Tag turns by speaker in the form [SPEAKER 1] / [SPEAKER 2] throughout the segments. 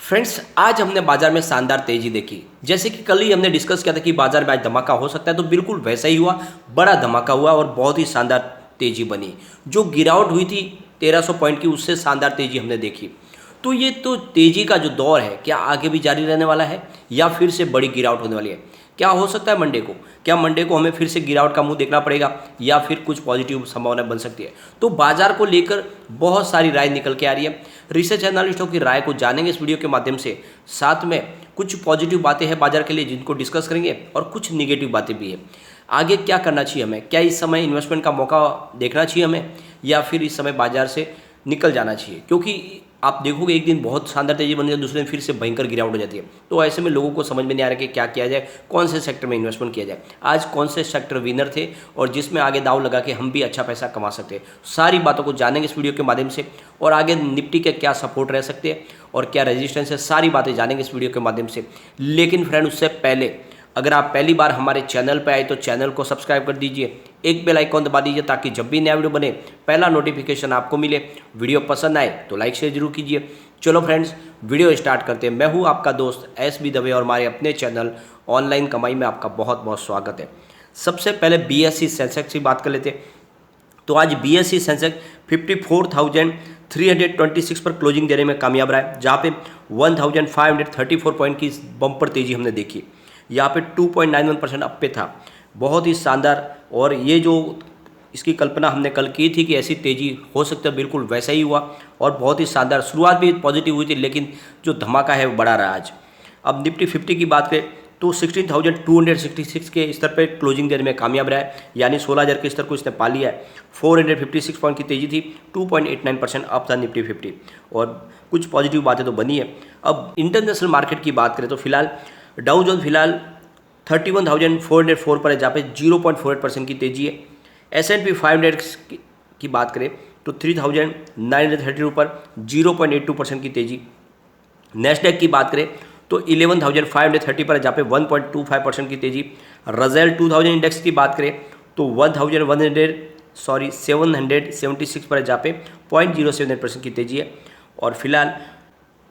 [SPEAKER 1] Friends, आज हमने बाजार में शानदार तेजी देखी। जैसे कि कल ही हमने डिस्कस किया था कि बाजार में आज धमाका हो सकता है, तो बिल्कुल वैसा ही हुआ। बड़ा धमाका हुआ और बहुत ही शानदार तेजी बनी। जो गिरावट हुई थी 1300 पॉइंट की, उससे शानदार तेजी हमने देखी। तो ये तो तेजी का जो दौर है, क्या आगे भी जारी रहने वाला है या फिर से बड़ी गिरावट होने वाली है? क्या हो सकता है मंडे को? क्या मंडे को हमें फिर से गिरावट का मुंह देखना पड़ेगा या फिर कुछ पॉजिटिव संभावना बन सकती है? तो बाजार को लेकर बहुत सारी राय निकल के आ रही है। रिसर्च एनालिस्टों की राय को जानेंगे इस वीडियो के माध्यम से। साथ में कुछ पॉजिटिव बातें हैं बाजार के लिए जिनको डिस्कस करेंगे और कुछ निगेटिव बातें भी हैं। आगे क्या करना चाहिए हमें? क्या इस समय इन्वेस्टमेंट का मौका देखना चाहिए हमें या फिर इस समय बाजार से निकल जाना चाहिए? क्योंकि आप देखोगे एक दिन बहुत शानदार तेजी बन जाती है, दूसरे दिन फिर से भयंकर गिरावट हो जाती है। तो ऐसे में लोगों को समझ में नहीं आ रहा कि क्या किया जाए, कौन से सेक्टर में इन्वेस्टमेंट किया जाए। आज कौन से सेक्टर विनर थे और जिसमें आगे दाव लगा के हम भी अच्छा पैसा कमा सकते हैं, सारी बातों को जानेंगे इस वीडियो के माध्यम से। और आगे निफ्टी के क्या सपोर्ट रह सकते हैं और क्या रेजिस्टेंस है, सारी बातें जानेंगे इस वीडियो के माध्यम से। लेकिन फ्रेंड, उससे पहले अगर आप पहली बार हमारे चैनल पर आए तो चैनल को सब्सक्राइब कर दीजिए, एक बेल आइकॉन दबा दीजिए ताकि जब भी नया वीडियो बने पहला नोटिफिकेशन आपको मिले। वीडियो पसंद आए तो लाइक शेयर जरूर कीजिए। चलो फ्रेंड्स, वीडियो स्टार्ट करते हैं। मैं हूं आपका दोस्त एस बी दवे और हमारे अपने चैनल ऑनलाइन कमाई में आपका बहुत बहुत स्वागत है। सबसे पहले बीएसई सेंसेक्स की बात कर लेते हैं। तो आज बीएसई सेंसेक्स 54,326 पर क्लोजिंग देने में कामयाब रहा है, जहाँ पे 1,534 पॉइंट की बम्पर तेजी हमने देखी। यहाँ पे 2.91% अप पे था, बहुत ही शानदार। और ये जो इसकी कल्पना हमने कल की थी कि ऐसी तेज़ी हो सकता है, बिल्कुल वैसा ही हुआ और बहुत ही शानदार। शुरुआत भी पॉजिटिव हुई थी लेकिन जो धमाका है वो बड़ा रहा आज। अब निफ्टी 50 की बात करें तो 16,266 के स्तर पर क्लोजिंग देने में कामयाब रहा है, यानी 16,000 के स्तर को इसने पा लिया है। 456 पॉइंट की तेज़ी थी, 2.89% अप था निफ्टी 50 और कुछ पॉजिटिव बातें तो बनी है। अब इंटरनेशनल मार्केट की बात करें तो फिलहाल डाउ जोन्स फिलहाल 31,404 पर है, जहाँ पे 0.48% की तेज़ी है। S&P 500 की बात करें तो 3,932 पर 0.82% की तेज़ी। नेस्डैक की बात करें तो 11,530 पर है, जहाँ पे 1.25% की तेज़ी। रज़ेल 2000 इंडेक्स की बात करें तो 776 पर है, जहाँ पे 0.07% की तेज़ी है। और फिलहाल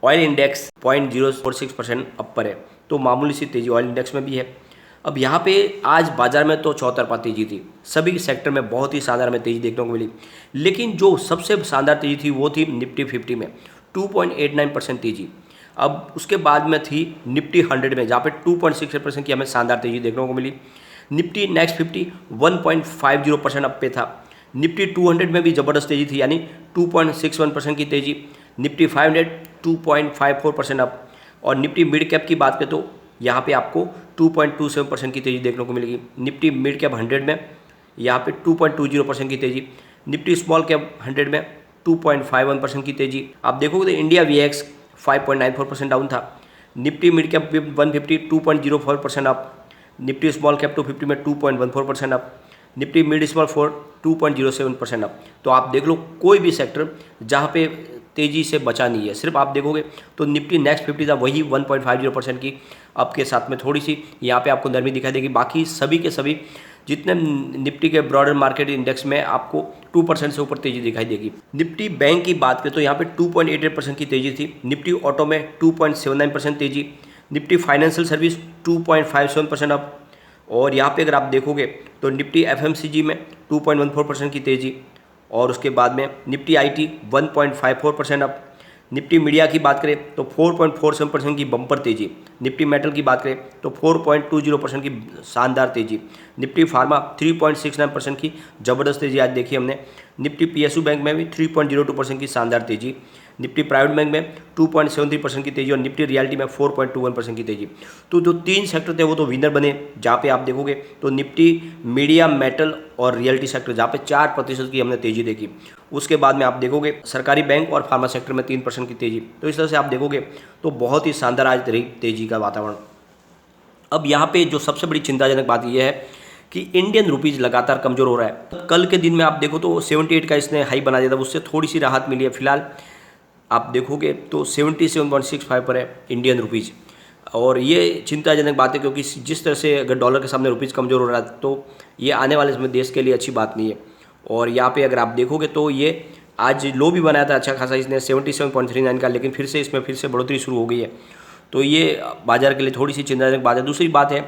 [SPEAKER 1] ऑयल इंडेक्स 0.046% अप पर है, तो मामूली सी तेज़ी ऑयल इंडेक्स में भी है। अब यहाँ पे आज बाजार में तो चौतरफा तेज़ी थी, सभी सेक्टर में बहुत ही शानदार में तेज़ी देखने को मिली। लेकिन जो सबसे शानदार तेज़ी थी वो थी निफ्टी 50 में 2.89% तेज़ी। अब उसके बाद में थी निफ्टी 100 में, जहाँ पे 2.68% की हमें शानदार तेज़ी देखने को मिली। निफ्टी नेक्स्ट 50 1.50% अप पे था। निफ्टी 200 में भी ज़बरदस्त तेज़ी थी, यानी 2.61% की तेज़ी। Nifty 500 2.54% up. और निफ्टी मिड कैप की बात करें तो यहाँ पे आपको 2.27% की तेज़ी देखने को मिलेगी। निफ्टी मिड कैप 100 में यहाँ पे 2.20% की तेज़ी। निफ्टी स्मॉल कैप 100 में 2.51% की तेज़ी। आप देखोगे तो इंडिया वीएक्स 5.94% डाउन था। Nifty mid cap 150 2.04% up. Nifty small cap 250 में 2.14% up. Nifty mid small 2.07% up. तो आप देख लो कोई भी सेक्टर जहाँ पे तेज़ी से बचा नहीं है। सिर्फ आप देखोगे तो निफ्टी नेक्स्ट 50 था, वही 1.50% की अप के साथ में थोड़ी सी यहाँ पे आपको नरमी दिखाई देगी। बाकी सभी के सभी जितने निफ्टी के ब्रॉडर मार्केट इंडेक्स में आपको 2% से ऊपर तेज़ी दिखाई देगी। निफ्टी बैंक की बात करें तो यहाँ पे 2.88% की तेज़ी थी। निफ्टी ऑटो में 2.79% तेज़ी। Nifty financial service 2.57% up. और यहाँ पे अगर आप देखोगे तो निफ्टी एफएमसीजी में 2.14% की तेज़ी। और उसके बाद में Nifty IT 1.54% up. Nifty media की बात करें तो 4.47% की बम्पर तेज़ी। निफ्टी मेटल की बात करें तो 4.20% की शानदार तेज़ी। निफ्टी फार्मा 3.69% की ज़बरदस्त तेज़ी आज देखी हमने। निफ्टी पीएसयू बैंक में भी 3.02% की शानदार तेज़ी। निफ्टी प्राइवेट बैंक में 2.73% की तेज़ी और निफ्टी रियलिटी में 4.21% की तेज़ी। तो जो तीन सेक्टर थे वो तो विनर बने, जहाँ पे आप देखोगे तो निफ्टी मीडिया मेटल और रियलिटी सेक्टर जहाँ पे 4% की हमने तेज़ी देखी। उसके बाद में आप देखोगे सरकारी बैंक और फार्मा सेक्टर में 3% की तेज़ी। तो इस तरह से आप देखोगे तो बहुत ही शानदार आज रही तेज़ी का वातावरण। अब यहाँ पे जो सबसे बड़ी चिंताजनक बात यह है कि इंडियन रुपीज़ लगातार कमज़ोर हो रहा है। कल के दिन में आप देखो तो 78 का इसने हाई बना दिया था, उससे थोड़ी सी राहत मिली है। फिलहाल आप देखोगे तो 77.65 पर है इंडियन रुपीज़। और ये चिंताजनक बात है क्योंकि जिस तरह से अगर डॉलर के सामने रुपीज़ कमज़ोर हो रहा है तो ये आने वाले समय देश के लिए अच्छी बात नहीं है। और यहाँ पे अगर आप देखोगे तो ये आज लो भी बनाया था अच्छा खासा इसने 77.39 का, लेकिन फिर से बढ़ोतरी शुरू हो गई है। तो ये बाजार के लिए थोड़ी सी चिंताजनक बात है। दूसरी बात है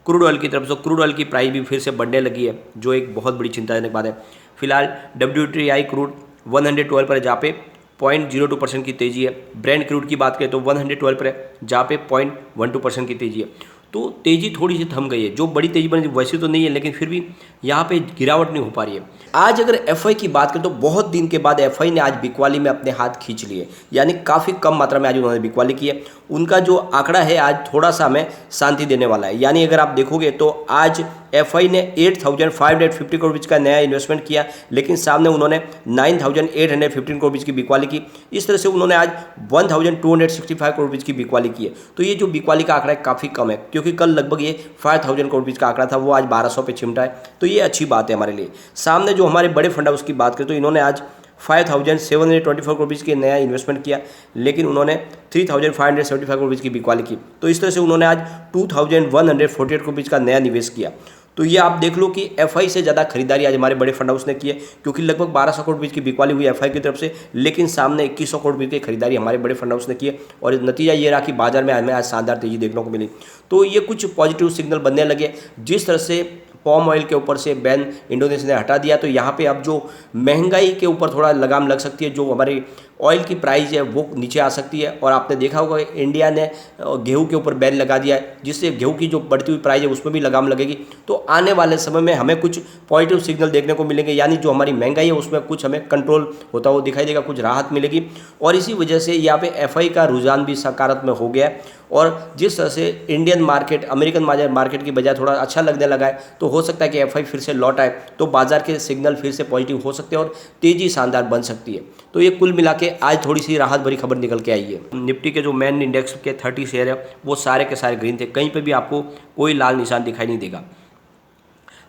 [SPEAKER 1] क्रूड ऑयल की तरफ से, क्रूड ऑयल की प्राइस भी फिर से बढ़ने लगी है, जो एक बहुत बड़ी चिंताजनक बात है। फिलहाल WTI क्रूड 112 पर है, जहाँ पे 0.02% की तेजी है। ब्रेंट क्रूड की बात करें तो 112 पर है, जहाँ पे 0.12% की तेजी है। तो तेजी थोड़ी सी थम गई है, जो बड़ी तेजी बनी वैसे तो नहीं है, लेकिन फिर भी यहाँ पे गिरावट नहीं हो पा रही है। आज अगर एफआई की बात करें तो बहुत दिन के बाद एफआई ने आज बिकवाली में अपने हाथ खींच लिए, यानी काफ़ी कम मात्रा में आज उन्होंने बिकवाली की है। उनका जो आंकड़ा है आज थोड़ा सा हमें शांति देने वाला है। यानी अगर आप देखोगे तो आज एफआई ने 8,550 करोड़ रुपये का नया इन्वेस्टमेंट किया, लेकिन सामने उन्होंने 9,815 करोड़ रुपये की बिकवाली की। इस तरह से उन्होंने आज 1,265 करोड़ रुपये की बिकवाली की है। तो ये जो बिकवाली का आंकड़ा है काफ़ी कम है, क्योंकि कल लगभग ये 5,000 करोड़ रुपये का आंकड़ा था, वो आज 1,200 पे चिमटा है। तो ये अच्छी बात है हमारे लिए। सामने जो हमारे बड़े फंड हाउस की बात करें तो इन्होंने आज 5,724 करोड़ रुपीज़ के नया इन्वेस्टमेंट किया, लेकिन उन्होंने 3,575 करोड़ रुपीज़ की बिकवाली की। तो इस तरह से उन्होंने आज 2,148 करोड़ रुपीज़ का नया निवेश किया। तो ये आप देख लो कि एफआई से ज़्यादा खरीदारी आज हमारे बड़े फंड हाउस ने की है, क्योंकि लगभग 1,200 करोड़ रुपये की बिकवाली हुई एफआई की तरफ से, लेकिन सामने 2,100 करोड़ रुपये की खरीदारी हमारे बड़े फंड हाउस ने की है। और नतीजा ये रहा कि बाजार में हमें आज शानदार तेजी देखने को मिली। तो ये कुछ पॉजिटिव सिग्नल बनने लगे। जिस तरह से पॉम ऑयल के ऊपर से बैन इंडोनेशिया ने हटा दिया, तो यहाँ पे अब जो महंगाई के ऊपर थोड़ा लगाम लग सकती है, जो हमारी ऑयल की प्राइस है वो नीचे आ सकती है। और आपने देखा होगा इंडिया ने गेहूं के ऊपर बैन लगा दिया है, जिससे गेहूं की जो बढ़ती हुई प्राइस है उसमें भी लगाम लगेगी। तो आने वाले समय में हमें कुछ पॉजिटिव सिग्नल देखने को मिलेंगे, यानी जो हमारी महंगाई है उसमें कुछ हमें कंट्रोल होता हुआ दिखाई देगा, कुछ राहत मिलेगी। और इसी वजह से यहाँ पे एफआई का रुझान भी सकारात्मक हो गया है। और जिस तरह से इंडियन मार्केट अमेरिकन मार्केट की बजाय थोड़ा अच्छा लगने लगा है, तो हो सकता है कि एफआई फिर से लौट आए, तो बाजार के सिग्नल फिर से पॉजिटिव हो सकते हैं और तेजी शानदार बन सकती है। तो ये कुल मिला के आज थोड़ी सी राहत भरी खबर निकल के आई है। निफ्टी के जो मेन इंडेक्स के 30 शेयर है वो सारे के सारे ग्रीन थे, कहीं पे भी आपको कोई लाल निशान दिखाई नहीं देगा।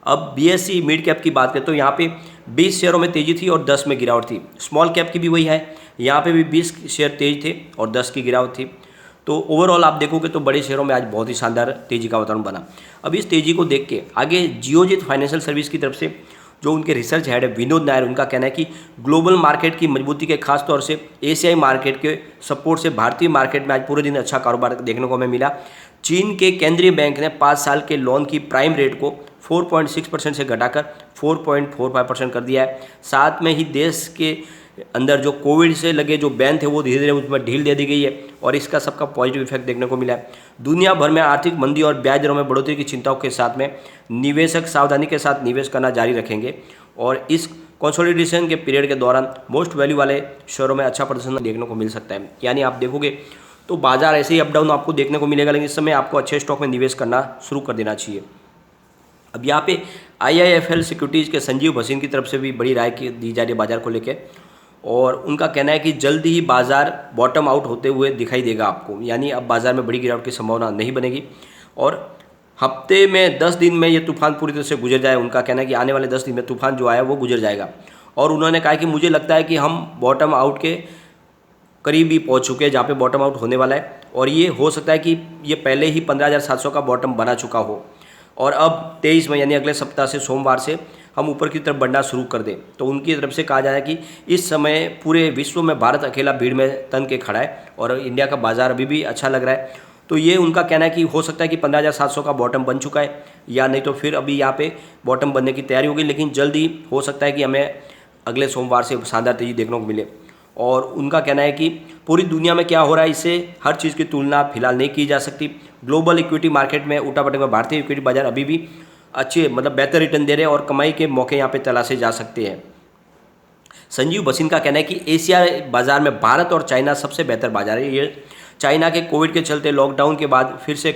[SPEAKER 1] अब बीएसई मिड कैप की बात करें तो यहाँ पे 20 शेयरों में तेजी थी और 10 में गिरावट थी। स्मॉल कैप की भी वही है, यहाँ पे भी 20 शेयर तेज थे और 10 की गिरावट थी। तो ओवरऑल आप देखोगे तो बड़े शेयरों में आज बहुत ही शानदार तेजी का वातावरण बना। अब इस तेजी को देख के आगे जियोजित फाइनेंशियल सर्विस की तरफ से जो उनके रिसर्च हेड है विनोद नायर, उनका कहना है कि ग्लोबल मार्केट की मजबूती के खास तौर से एशियाई मार्केट के सपोर्ट से भारतीय मार्केट में आज पूरे दिन अच्छा कारोबार देखने को हमें मिला। चीन के केंद्रीय बैंक ने 5 साल के लोन की प्राइम रेट को 4.6% से घटाकर 4.45% कर दिया है। साथ में ही देश के अंदर जो कोविड से लगे जो बैन थे वो धीरे धीरे उसमें ढील दे दी गई है, और इसका सबका पॉजिटिव इफेक्ट देखने को मिला है। दुनिया भर में आर्थिक मंदी और ब्याज दरों में बढ़ोतरी की चिंताओं के साथ में निवेशक सावधानी के साथ निवेश करना जारी रखेंगे, और इस कंसोलिडेशन के पीरियड के दौरान मोस्ट वैल्यू वाले शेयरों में अच्छा प्रदर्शन देखने को मिल सकता है। यानी आप देखोगे तो बाजार ऐसे ही अप डाउन आपको देखने को मिलेगा, लेकिन इस समय आपको अच्छे स्टॉक में निवेश करना शुरू कर देना चाहिए। अब यहाँ पे IIFL सिक्योरिटीज़ के संजीव भसीन की तरफ से भी बड़ी राय दी जा रही है बाजार को लेकर, और उनका कहना है कि जल्द ही बाजार बॉटम आउट होते हुए दिखाई देगा आपको, यानी अब बाजार में बड़ी गिरावट की संभावना नहीं बनेगी, और हफ्ते में 10 दिन में ये तूफान पूरी तरह से गुजर जाए। उनका कहना है कि आने वाले 10 दिन में तूफान जो आया वो गुजर जाएगा। और उन्होंने कहा कि मुझे लगता है कि हम बॉटम आउट के करीब ही पहुँच चुके हैं, जहाँ पे बॉटम आउट होने वाला है, और ये हो सकता है कि ये पहले ही 15,700 का बॉटम बना चुका हो, और अब 23 में यानी अगले सप्ताह से सोमवार से हम ऊपर की तरफ बढ़ना शुरू कर दें। तो उनकी तरफ से कहा जा रहा है कि इस समय पूरे विश्व में भारत अकेला भीड़ में तन के खड़ा है, और इंडिया का बाजार अभी भी अच्छा लग रहा है। तो ये उनका कहना है कि हो सकता है कि 15,700 का बॉटम बन चुका है, या नहीं तो फिर अभी यहाँ पे बॉटम बनने की तैयारी होगी, लेकिन जल्द ही हो सकता है कि हमें अगले सोमवार से शानदार तेजी देखने को मिले। और उनका कहना है कि पूरी दुनिया में क्या हो रहा है इससे हर चीज़ की तुलना फिलहाल नहीं की जा सकती। ग्लोबल इक्विटी मार्केट में उठापटक में भारतीय इक्विटी बाजार अभी भी अच्छे बेहतर रिटर्न दे रहे हैं, और कमाई के मौके यहाँ पे तलाशे जा सकते हैं। संजीव भसीन का कहना है कि एशिया बाजार में भारत और चाइना सबसे बेहतर बाजार है। ये चाइना के कोविड के चलते लॉकडाउन के बाद फिर से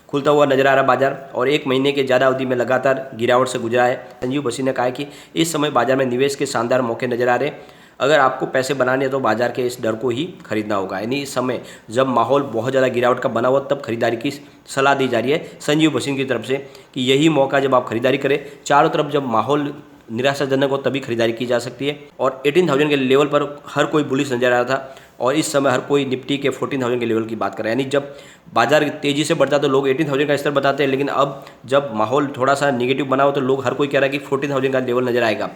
[SPEAKER 1] खुलता हुआ नजर आ रहा बाजार, और 1 महीने के ज़्यादा अवधि में लगातार गिरावट से गुजरा है। संजीव भसीन ने कहा है कि इस समय बाजार में निवेश के शानदार मौके नजर आ रहे हैं। अगर आपको पैसे बनाने हैं तो बाजार के इस डर को ही खरीदना होगा, यानी इस समय जब माहौल बहुत ज़्यादा गिरावट का बना हुआ तब खरीदारी की सलाह दी जा रही है संजीव भसीन की तरफ से, कि यही मौका जब आप खरीदारी करें, चारों तरफ जब माहौल निराशाजनक हो तभी खरीदारी की जा सकती है। और 18,000 के लेवल पर हर कोई बुलिश नजर आ रहा था, और इस समय हर कोई निफ्टी के 14,000 के लेवल की बात कर रहा है। यानी जब बाजार तेज़ी से बढ़ता तो लोग 18,000 का स्तर बताते हैं, लेकिन अब जब माहौल थोड़ा सा नेगेटिव बना हो तो लोग हर कोई कह रहा है कि 14,000 का लेवल नजर आएगा।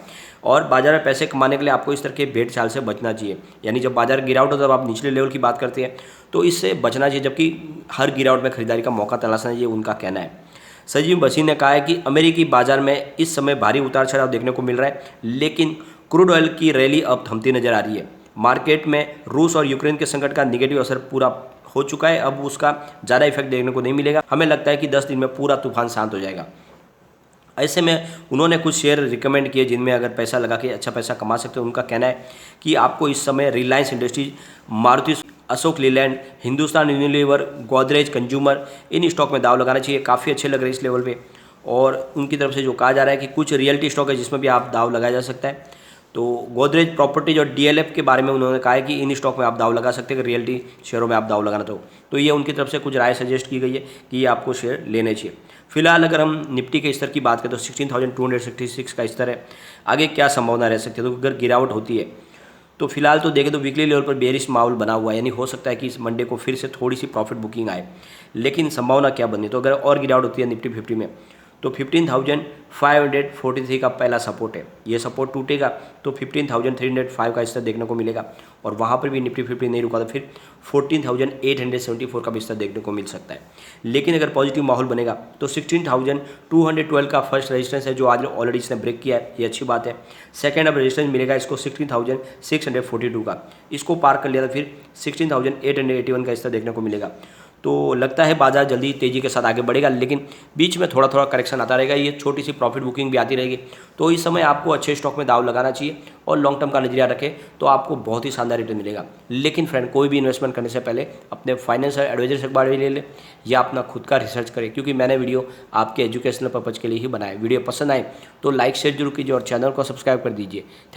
[SPEAKER 1] और बाजार में पैसे कमाने के लिए आपको इस तरह के भेड़ चाल से बचना चाहिए। यानी जब बाजार गिरावट हो तब आप निचले लेवल की बात करते हैं, तो इससे बचना चाहिए, जबकि हर गिरावट में खरीदारी का मौका तलाशना चाहिए, उनका कहना है। संजीव बसी ने कहा है कि अमेरिकी बाजार में इस समय भारी उतार चढ़ाव देखने को मिल रहा है, लेकिन क्रूड ऑयल की रैली अब थमती नजर आ रही है। मार्केट में रूस और यूक्रेन के संकट का निगेटिव असर पूरा हो चुका है, अब उसका ज़्यादा इफेक्ट देखने को नहीं मिलेगा। हमें लगता है कि 10 दिन में पूरा तूफान शांत हो जाएगा। ऐसे में उन्होंने कुछ शेयर रिकमेंड किए जिनमें अगर पैसा लगा के अच्छा पैसा कमा सकते हो। उनका कहना है कि आपको इस समय Reliance industries, Maruti, Ashok Leyland, Hindustan Unilever, Godrej consumer, in stock में दाव लगाना चाहिए। काफ़ी अच्छे लग रहे हैं इस लेवल पे। और उनकी तरफ से जो कहा जा रहा है कि कुछ रियल्टी स्टॉक है जिसमें भी आप दाव लगाया जा सकता है। तो गोदरेज प्रॉपर्टीज और डीएलएफ के बारे में उन्होंने कहा है कि इन स्टॉक में आप दाव लगा सकते हैं, अगर रियल्टी शेयरों में आप दाव लगाना तो ये उनकी तरफ से कुछ राय सजेस्ट की गई है कि ये आपको शेयर लेने चाहिए। फिलहाल अगर हम निफ्टी के स्तर की बात करें तो 16,266 का स्तर है। आगे क्या संभावना रह सकती है, तो अगर गिरावट होती है तो फिलहाल तो देखें तो वीकली लेवल पर बेरिश माहौल बना हुआ है, यानी हो सकता है कि इस मंडे को फिर से थोड़ी सी प्रॉफिट बुकिंग आए। लेकिन संभावना क्या बनी, तो अगर और गिरावट होती है निफ्टी 50 में तो 15,543 का पहला सपोर्ट है। ये सपोर्ट टूटेगा तो 15,305 का स्तर देखने को मिलेगा, और वहाँ पर भी निफ्टी 50 नहीं रुका तो फिर 14,874 का भी स्तर देखने को मिल सकता है। लेकिन अगर पॉजिटिव माहौल बनेगा तो 16,212 का फर्स्ट रेजिस्टेंस है जो आज ऑलरेडी इसने ब्रेक किया है, ये अच्छी बात है। सेकेंड अब रेजिस्टेंस मिलेगा इसको 16,642 का, इसको पार कर लिया तो फिर 16,881 का स्तर देखने को मिलेगा। तो लगता है बाजार जल्दी तेज़ी के साथ आगे बढ़ेगा, लेकिन बीच में थोड़ा थोड़ा करेक्शन आता रहेगा, ये छोटी सी प्रॉफिट बुकिंग भी आती रहेगी। तो इस समय आपको अच्छे स्टॉक में दाव लगाना चाहिए और लॉन्ग टर्म का नजरिया रखें तो आपको बहुत ही शानदार रिटर्न मिलेगा। लेकिन फ्रेंड, कोई भी इन्वेस्टमेंट करने से पहले अपने फाइनेंशियल एडवाइजर से एक बार ले लें या अपना खुद का रिसर्च करें, क्योंकि मैंने वीडियो आपके एजुकेशनल पर्पज़ के लिए ही बनाया। वीडियो पसंद आए तो लाइक शेयर जरूर कीजिए और चैनल को सब्सक्राइब कर दीजिए। थैंक